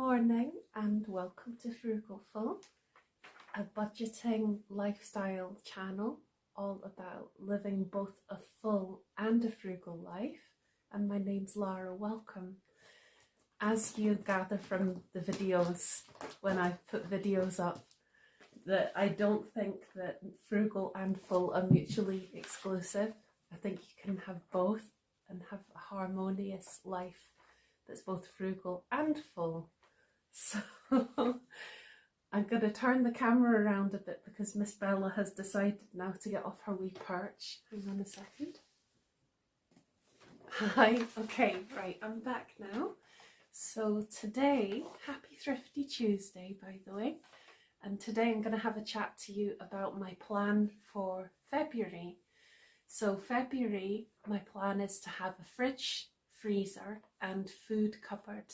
morning and welcome to Frugal, a budgeting lifestyle channel all about living both a full and a frugal life. And my name's Lara. Welcome. As you gather from the videos, when I've put videos up, that I don't think that frugal and full are mutually exclusive. I think you can have both and have a harmonious life that's both frugal and full. So I'm going to turn the camera around a bit because Miss Bella has decided now to get off her wee perch. Hang on a second. Hi, okay, right, I'm back now. So today, happy Thrifty Tuesday, by the way. And today I'm going to have a chat to you about my plan for February. So February, my plan is to have a fridge, freezer and food cupboard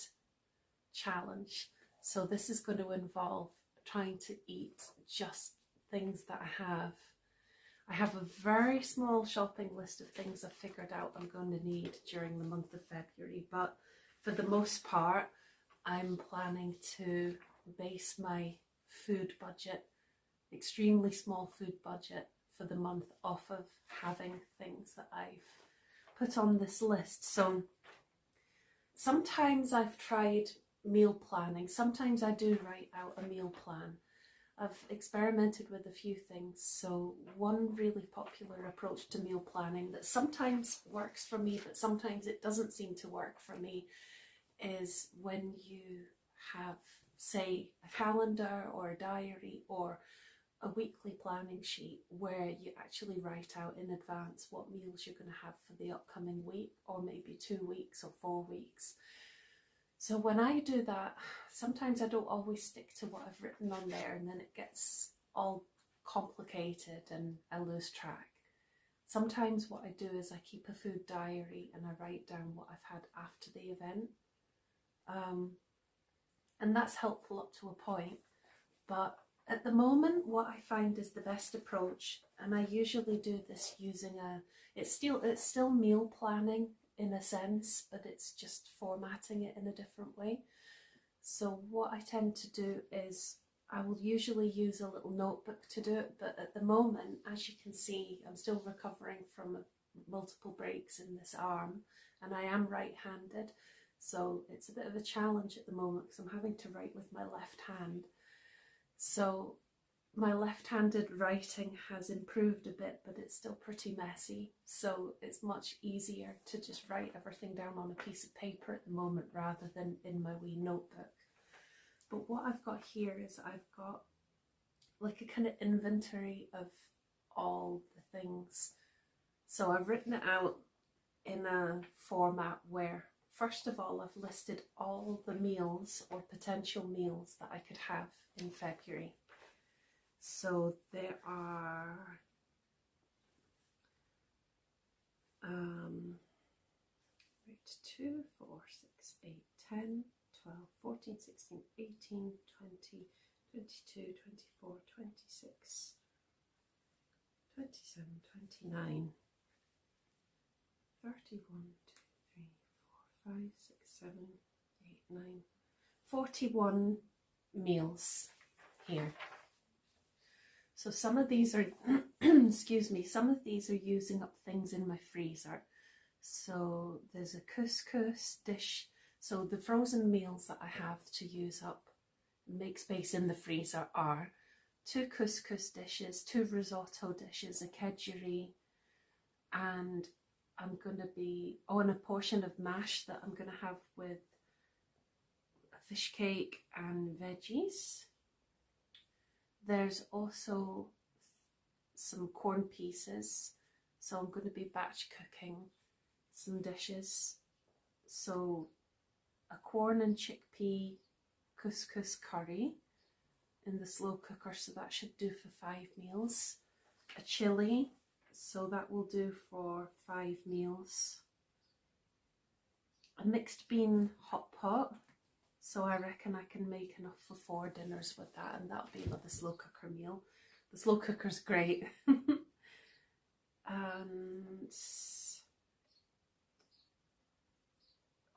challenge. So this is going to involve trying to eat just things that I have. I have a very small shopping list of things I've figured out I'm going to need during the month of February, but for the most part I'm planning to base my food budget, extremely small food budget for the month, off of having things that I've put on this list. So sometimes I've tried meal planning, sometimes I do write out a meal plan. I've experimented with a few things. So one really popular approach to meal planning that sometimes works for me but sometimes it doesn't seem to work for me is when you have, say, a calendar or a diary or a weekly planning sheet where you actually write out in advance what meals you're going to have for the upcoming week, or maybe 2 weeks or 4 weeks. So when I do that, sometimes I don't always stick to what I've written on there, and then it gets all complicated and I lose track. Sometimes what I do is I keep a food diary and I write down what I've had after the event. And that's helpful up to a point. But at the moment, what I find is the best approach, and I usually do this using it's still meal planning in a sense, but it's just formatting it in a different way. So what I tend to do is I will usually use a little notebook to do it, but at the moment, as you can see, I'm still recovering from multiple breaks in this arm, and I am right-handed, so it's a bit of a challenge at the moment because I'm having to write with my left hand. So my left-handed writing has improved a bit, but it's still pretty messy. So it's much easier to just write everything down on a piece of paper at the moment rather than in my wee notebook. But what I've got here is I've got like a kind of inventory of all the things. So I've written it out in a format where, first of all, I've listed all the meals or potential meals that I could have in February. So there are 2, 4, 6, 8, 10, 12, 14, 16, 18, 20, 22, 24, 26, 27, 29, 31, 2, 3, 4, 5, 6, 7, 8, 9, 41 meals here. So some of these are, excuse me, some of these are using up things in my freezer. So there's a couscous dish. So the frozen meals that I have to use up, make space in the freezer, are 2 couscous dishes, 2 risotto dishes, a kedgeree, and I'm going to be, and a portion of mash that I'm going to have with a fish cake and veggies. There's also some corn pieces, so I'm going to be batch cooking some dishes. So a corn and chickpea couscous curry in the slow cooker, so that should do for 5 meals. A chilli, so that will do for 5 meals. A mixed bean hot pot, so I reckon I can make enough for 4 dinners with that, and that'll be like the slow cooker meal. The slow cooker's great. And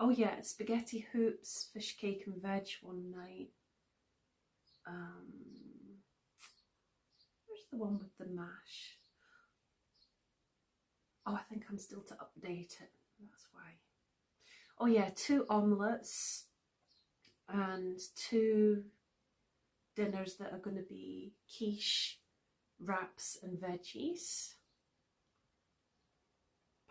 Oh yeah, spaghetti hoops, fish cake and veg one night. Where's the one with the mash? Oh, I think I'm still to update it, that's why. Oh yeah, 2 omelettes and 2 dinners that are going to be quiche, wraps and veggies.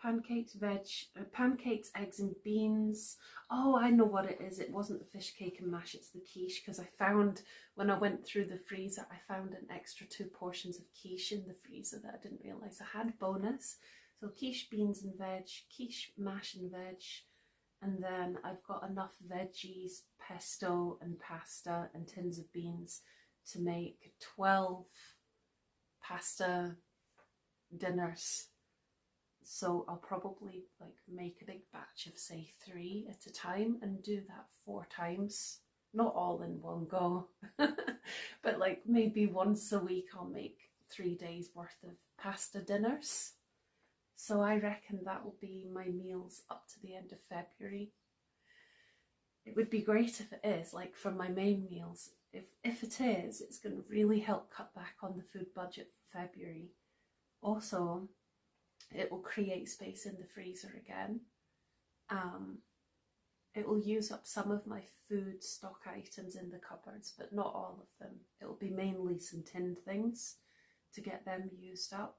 Pancakes, eggs and beans. Oh, I know what it is. It wasn't the fish cake and mash, it's the quiche, because I found, when I went through the freezer, I found an extra 2 portions of quiche in the freezer that I didn't realise I had. Bonus. So quiche, beans and veg, quiche, mash and veg, and then I've got enough veggies, pesto and pasta and tins of beans to make 12 pasta dinners. So I'll probably like make a big batch of say 3 at a time and do that 4 times. Not all in one go, but like maybe once a week I'll make 3 days worth of pasta dinners. So I reckon that will be my meals up to the end of February. It would be great if it is, like for my main meals. If it is, it's going to really help cut back on the food budget for February. Also, it will create space in the freezer again. It will use up some of my food stock items in the cupboards, but not all of them. It will be mainly some tinned things to get them used up,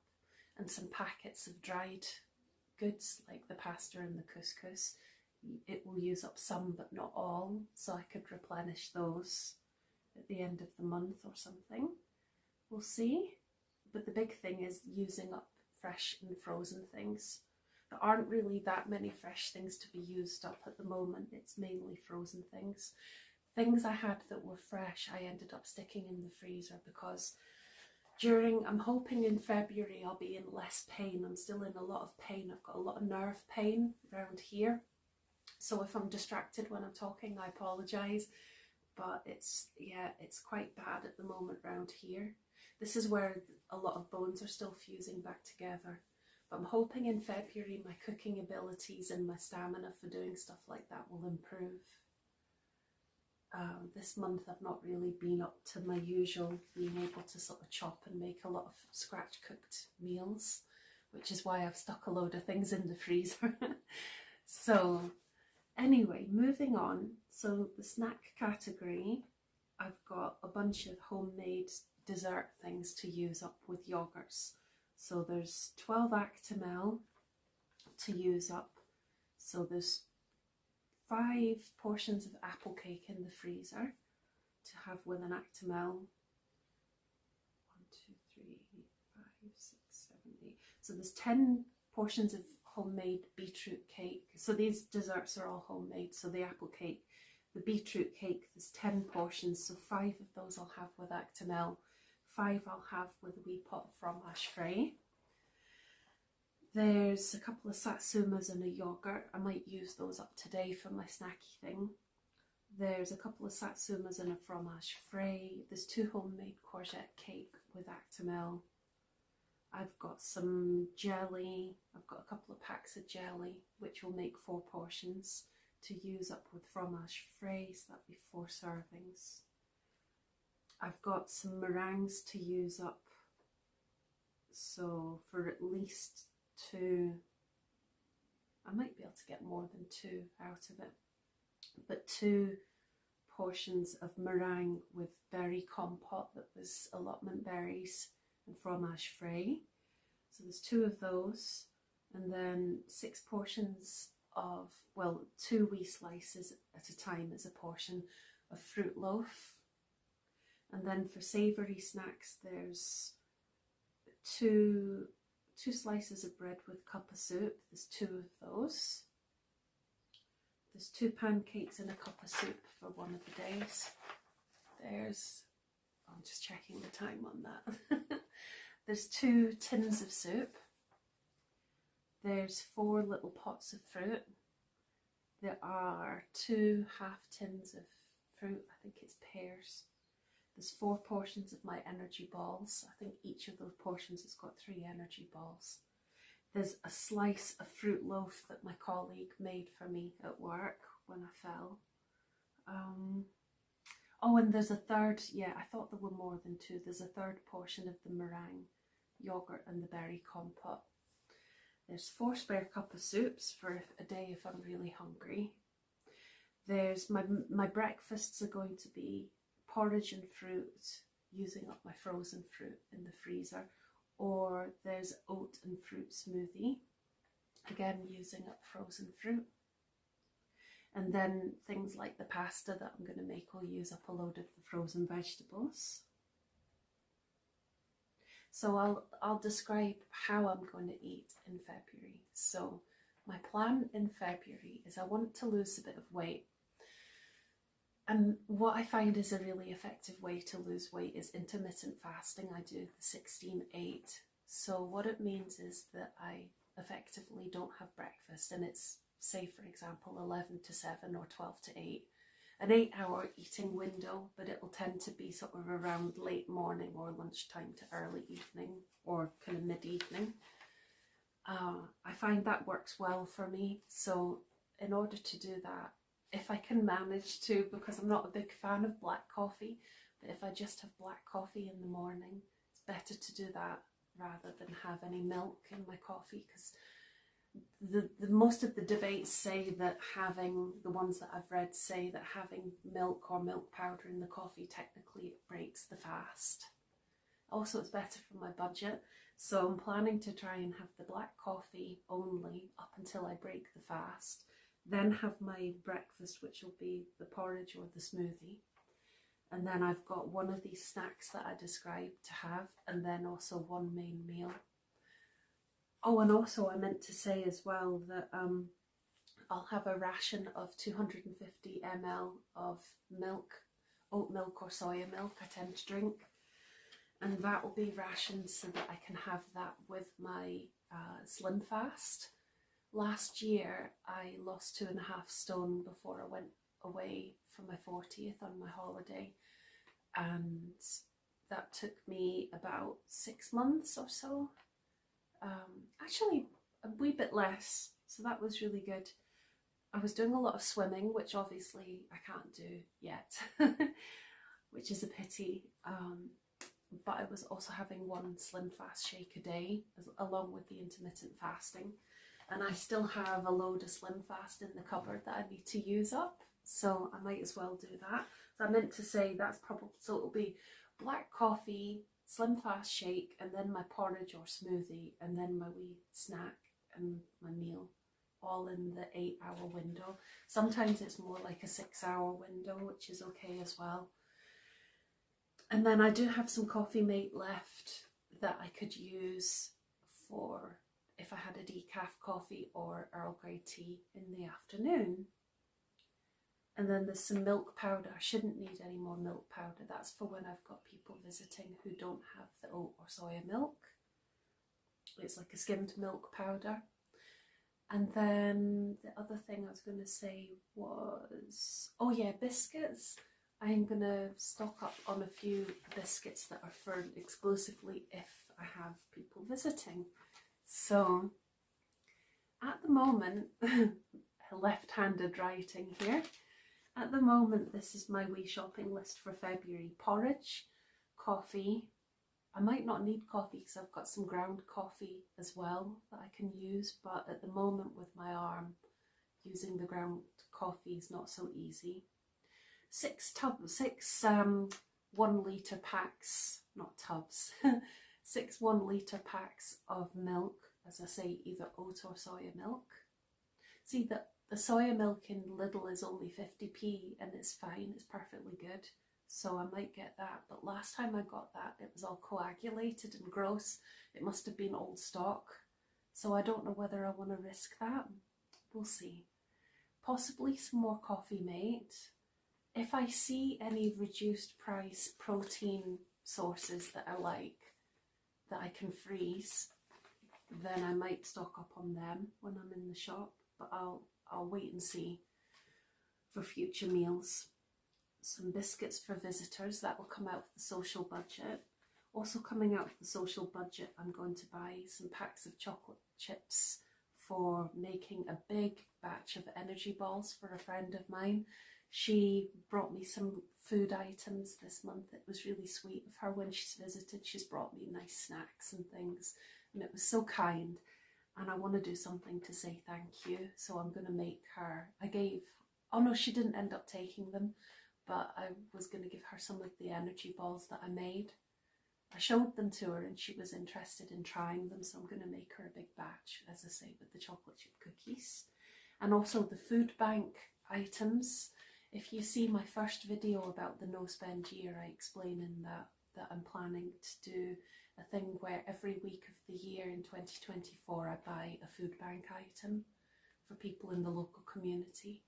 and some packets of dried goods like the pasta and the couscous. It will use up some but not all, so I could replenish those at the end of the month or something. We'll see. But the big thing is using up fresh and frozen things. There aren't really that many fresh things to be used up at the moment. It's mainly frozen things. Things I had that were fresh I ended up sticking in the freezer because I'm hoping in February I'll be in less pain. I'm still in a lot of pain. I've got a lot of nerve pain around here. So if I'm distracted when I'm talking, I apologise. But it's quite bad at the moment around here. This is where a lot of bones are still fusing back together. But I'm hoping in February my cooking abilities and my stamina for doing stuff like that will improve. This month I've not really been up to my usual being able to sort of chop and make a lot of scratch cooked meals, which is why I've stuck a load of things in the freezer. So anyway, moving on. So the snack category, I've got a bunch of homemade dessert things to use up with yogurts. So there's 12 Actimel to use up. So there's 5 portions of apple cake in the freezer to have with an Actimel. 1, 2, 3, 5, 6, 7, 8. So there's 10 portions of homemade beetroot cake. So these desserts are all homemade. So the apple cake, the beetroot cake, there's 10 portions. So 5 of those I'll have with Actimel. 5 I'll have with a wee pot of fromage frais. There's a couple of satsumas and a yogurt. I might use those up today for my snacky thing. There's a couple of satsumas and a fromage frais. There's 2 homemade courgette cake with Actimel. I've got some jelly. I've got a couple of packs of jelly, which will make 4 portions to use up with fromage frais. So that'll be 4 servings. I've got some meringues to use up. So for at least 2, I might be able to get more than 2 out of it, but 2 portions of meringue with berry compote that was allotment berries and fromage frais. So there's 2 of those, and then 6 portions of, well, 2 wee slices at a time as a portion of fruit loaf. And then for savoury snacks, there's 2 slices of bread with cup of soup. There's 2 of those. There's 2 pancakes and a cup of soup for one of the days. I'm just checking the time on that. There's 2 tins of soup. There's 4 little pots of fruit. There are 2 half tins of fruit. I think it's pears. There's 4 portions of my energy balls. I think each of those portions has got 3 energy balls. There's a slice of fruit loaf that my colleague made for me at work when I fell. Oh, and there's a third, yeah, I thought there were more than two. There's a third portion of the meringue yogurt and the berry compote. There's 4 spare cup of soups for a day if I'm really hungry. There's my breakfasts are going to be porridge and fruit, using up my frozen fruit in the freezer, or there's oat and fruit smoothie, again using up frozen fruit. And then things like the pasta that I'm going to make will use up a load of the frozen vegetables. So I'll describe how I'm going to eat in February. So my plan in February is I want to lose a bit of weight. And what I find is a really effective way to lose weight is intermittent fasting. I do the 16-8. So what it means is that I effectively don't have breakfast, and it's, say for example, 11 to 7 or 12 to 8. An 8-hour eating window, but it will tend to be sort of around late morning or lunchtime to early evening or kind of mid-evening. I find that works well for me. So in order to do that, if I can manage to, because I'm not a big fan of black coffee, but if I just have black coffee in the morning, it's better to do that rather than have any milk in my coffee, because the most of the debates say that having, the ones that I've read say that having milk or milk powder in the coffee technically breaks the fast. Also, it's better for my budget, so I'm planning to try and have the black coffee only up until I break the fast, then have my breakfast, which will be the porridge or the smoothie, and then I've got one of these snacks that I described to have, and then also one main meal. Oh, and also I meant to say as well that I'll have a ration of 250 ml of milk, oat milk or soya milk I tend to drink, and that will be rationed so that I can have that with my slim fast. Last year I lost 2.5 stone before I went away for my 40th on my holiday, and that took me about 6 months or so. Actually a wee bit less, so that was really good. I was doing a lot of swimming, which obviously I can't do yet, which is a pity, but I was also having one slim fast shake a day along with the intermittent fasting, and I still have a load of slim fast in the cupboard that I need to use up, so I might as well do that. So I meant to say that's probably, so it'll be black coffee, slim fast shake, and then my porridge or smoothie, and then my wee snack and my meal, all in the 8-hour window. Sometimes it's more like a 6-hour window, which is okay as well. And then I do have some coffee mate left that I could use for if I had a decaf coffee or Earl Grey tea in the afternoon. And then there's some milk powder. I shouldn't need any more milk powder. That's for when I've got people visiting who don't have the oat or soya milk. It's like a skimmed milk powder. And then the other thing I was going to say was, oh yeah, biscuits. I'm going to stock up on a few biscuits that are for exclusively if I have people visiting. So at the moment, left-handed writing here, at the moment this is my wee shopping list for February. Porridge, coffee. I might not need coffee because I've got some ground coffee as well that I can use, but at the moment with my arm, using the ground coffee is not so easy. 6 1 litre packs, not tubs, 6 1 litre packs of milk, as I say, either oat or soya milk. See, the soya milk in Lidl is only 50p and it's fine, it's perfectly good. So I might get that, but last time I got that, it was all coagulated and gross. It must have been old stock. So I don't know whether I want to risk that. We'll see. Possibly some more Coffee Mate. If I see any reduced price protein sources that I like, that I can freeze, then I might stock up on them when I'm in the shop, but I'll wait and see for future meals. Some biscuits for visitors, that will come out of the social budget. Also coming out of the social budget, I'm going to buy some packs of chocolate chips for making a big batch of energy balls for a friend of mine. She brought me some food items this month. It was really sweet of her. When she's visited, she's brought me nice snacks and things, and it was so kind. And I want to do something to say thank you, so I'm going to make her, oh no, she didn't end up taking them, but I was going to give her some of the energy balls that I made. I showed them to her and she was interested in trying them, so I'm going to make her a big batch, as I say, with the chocolate chip cookies. And also the food bank items. If you see my first video about the no spend year, I explain in that I'm planning to do a thing where every week of the year in 2024 I buy a food bank item for people in the local community.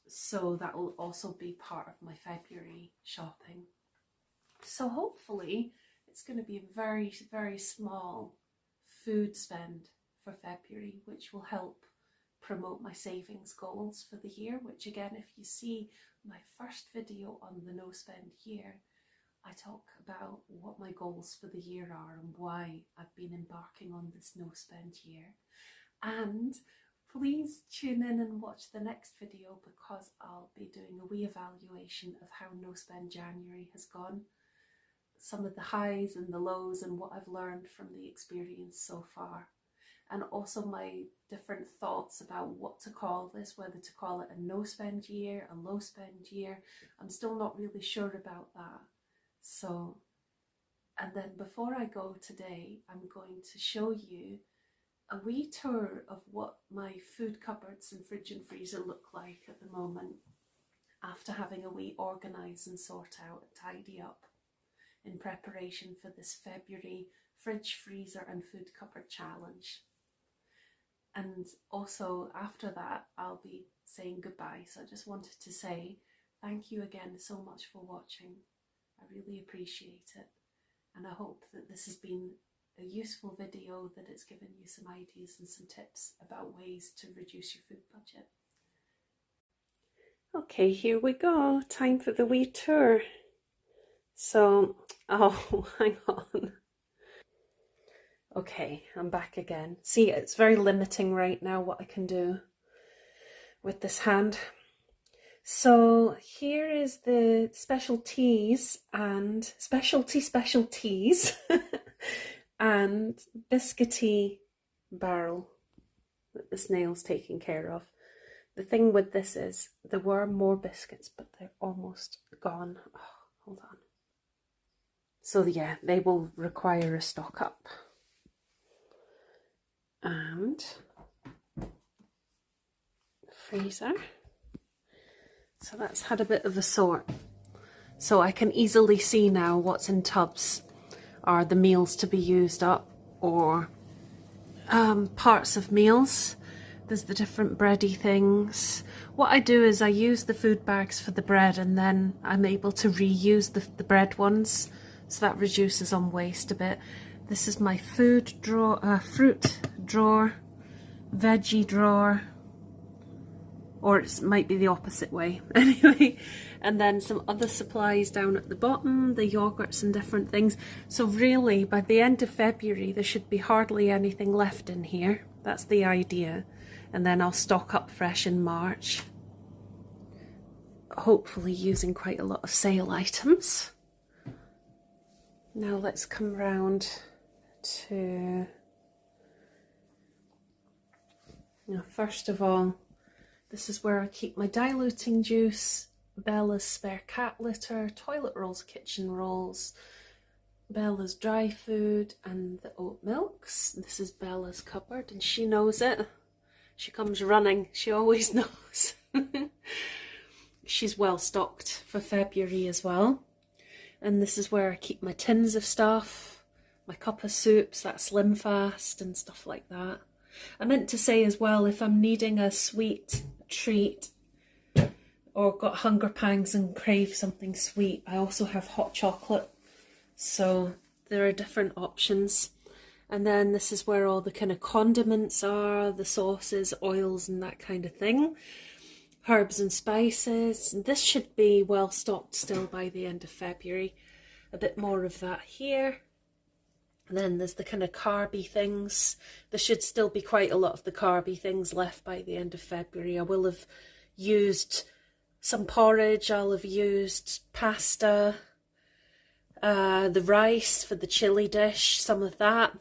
So that will also be part of my February shopping. So hopefully it's going to be a very, very small food spend for February, which will help promote my savings goals for the year, which again, if you see my first video on the no spend year, I talk about what my goals for the year are and why I've been embarking on this no spend year. And please tune in and watch the next video, because I'll be doing a wee evaluation of how no spend January has gone. Some of the highs and the lows and what I've learned from the experience so far. And also my different thoughts about what to call this, whether to call it a no spend year, a low spend year. I'm still not really sure about that. So, and then before I go today, I'm going to show you a wee tour of what my food cupboards and fridge and freezer look like at the moment, after having a wee organise and sort out and tidy up in preparation for this February fridge, freezer and food cupboard challenge. And also after that, I'll be saying goodbye. So I just wanted to say thank you again so much for watching. I really appreciate it. And I hope that this has been a useful video, that it's given you some ideas and some tips about ways to reduce your food budget. Okay, here we go. Time for the wee tour. So, oh, hang on. Okay, I'm back again. See, it's very limiting right now what I can do with this hand. So here is the specialties and specialties and biscuity barrel that the snail's taking care of. The thing with this is there were more biscuits, but they're almost gone. Oh, hold on. So yeah, they will require a stock up. And freezer. So that's had a bit of a sort. So I can easily see now what's in tubs are the meals to be used up, or parts of meals. There's the different bready things. What I do is I use the food bags for the bread, and then I'm able to reuse the bread ones, so that reduces on waste a bit. This is my food drawer, fruit drawer, veggie drawer, or it might be the opposite way. Anyway, and then some other supplies down at the bottom, the yogurts and different things. So really, by the end of February, there should be hardly anything left in here. That's the idea. And then I'll stock up fresh in March, hopefully using quite a lot of sale items. Now let's come round to, now first of all, this is where I keep my diluting juice, Bella's spare cat litter, toilet rolls, kitchen rolls, Bella's dry food and the oat milks. This is Bella's cupboard and she knows it. She comes running, she always knows. She's well stocked for February as well. And this is where I keep my tins of stuff, my cup of soups, that Slim Fast and stuff like that. I meant to say as well, if I'm needing a sweet treat or got hunger pangs and crave something sweet, I also have hot chocolate. So there are different options. And then this is where all the kind of condiments are, the sauces, oils and that kind of thing. Herbs and spices. This should be well stocked still by the end of February. a bit more of that here. And then there's the kind of carby things. There should still be quite a lot of the carby things left by the end of February. I will have used some porridge, I'll have used pasta, the rice for the chili dish, some of that.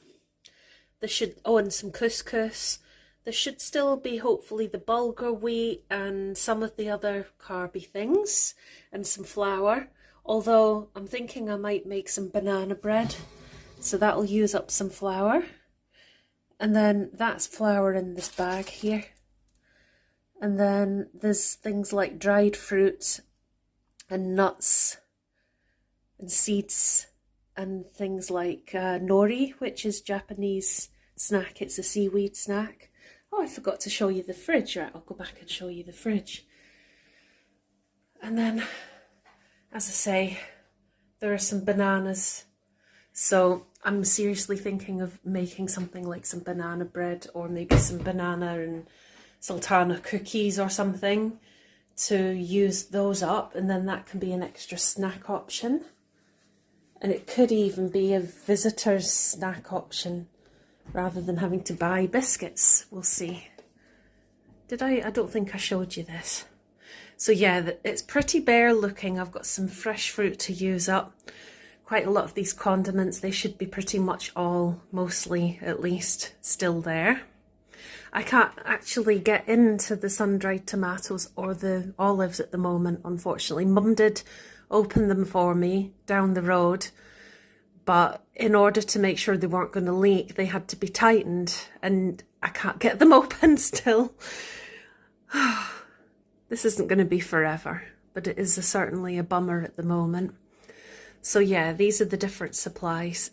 There should, and some couscous. There should still be hopefully the bulgur wheat and some of the other carby things and some flour. Although I'm thinking I might make some banana bread, so that'll use up some flour. And then that's flour in this bag here. And then there's things like dried fruit and nuts and seeds and things like nori, which is Japanese snack. It's a seaweed snack. Oh, I forgot to show you the fridge. Right, I'll go back and show you the fridge. And then, as I say, there are some bananas. So I'm seriously thinking of making something like some banana bread, or maybe some banana and sultana cookies or something, to use those up, and then that can be an extra snack option. And it could even be a visitor's snack option rather than having to buy biscuits. We'll see. Did I don't think I showed you this. So yeah, it's pretty bare looking. I've got some fresh fruit to use up. Quite a lot of these condiments, they should be pretty much all, mostly at least, still there. I can't actually get into the sun-dried tomatoes or the olives at the moment, unfortunately. Mum did open them for me down the road, but in order to make sure they weren't going to leak, they had to be tightened, and I can't get them open still. This isn't going to be forever, but it is certainly a bummer at the moment. So yeah, these are the different supplies.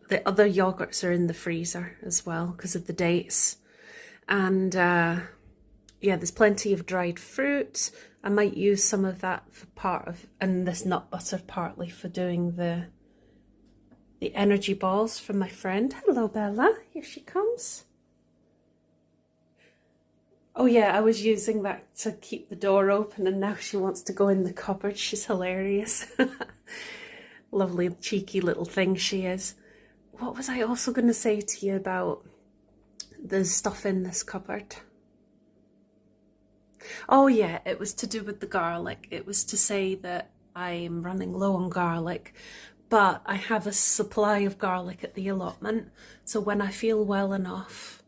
The other yogurts are in the freezer as well because of the dates. And yeah, there's plenty of dried fruit. I might use some of that for part of, and this nut butter partly for doing the energy balls from my friend. Hello Bella, here she comes. Oh yeah, I was using that to keep the door open, and now she wants to go in the cupboard. She's hilarious. Lovely cheeky little thing she is. What was I also going to say to you about the stuff in this cupboard? Oh yeah, it was to do with the garlic. It was to say that I'm running low on garlic, but I have a supply of garlic at the allotment. So when I feel well enough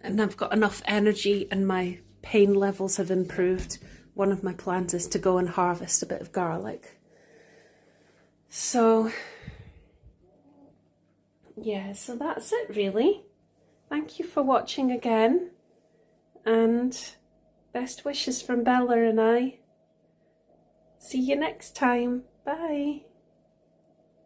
and I've got enough energy and my pain levels have improved, one of my plans is to go and harvest a bit of garlic. So yeah, so that's it really. Thank you for watching again, and best wishes from Bella and I. See you next time. Bye.